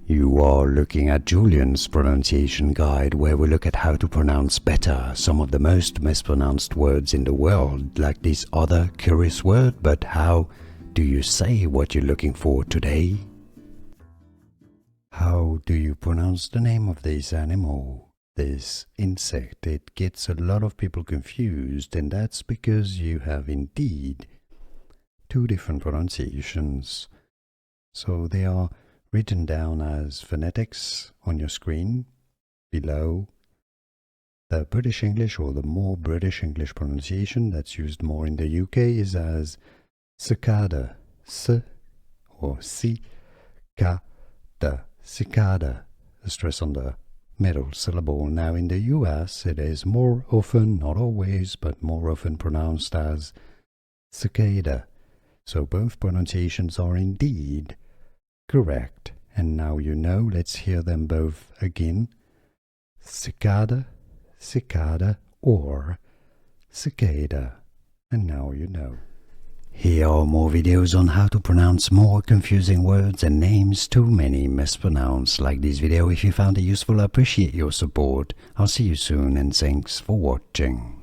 You are looking at Julian's pronunciation guide, where we look at how to pronounce better some of the most mispronounced words in the world, like this other curious word. But how do you say what you're looking for today? How do you pronounce the name of this animal, this insect? It gets a lot of people confused, and that's because you have indeed two different pronunciations. So they are written down as phonetics on your screen below. The British English, or the more British English pronunciation that's used more in the UK, is as cicada, s or ci-ca-da, cicada, the stress on the middle syllable. Now in the US it is more often, not always, but more often pronounced as cicada. So both pronunciations are indeed correct. And now you know, let's hear them both again. Cicada, cicada, or cicada. And now you know. Here are more videos on how to pronounce more confusing words and names too many mispronounced. Like this video if you found it useful. I appreciate your support. I'll see you soon, and thanks for watching.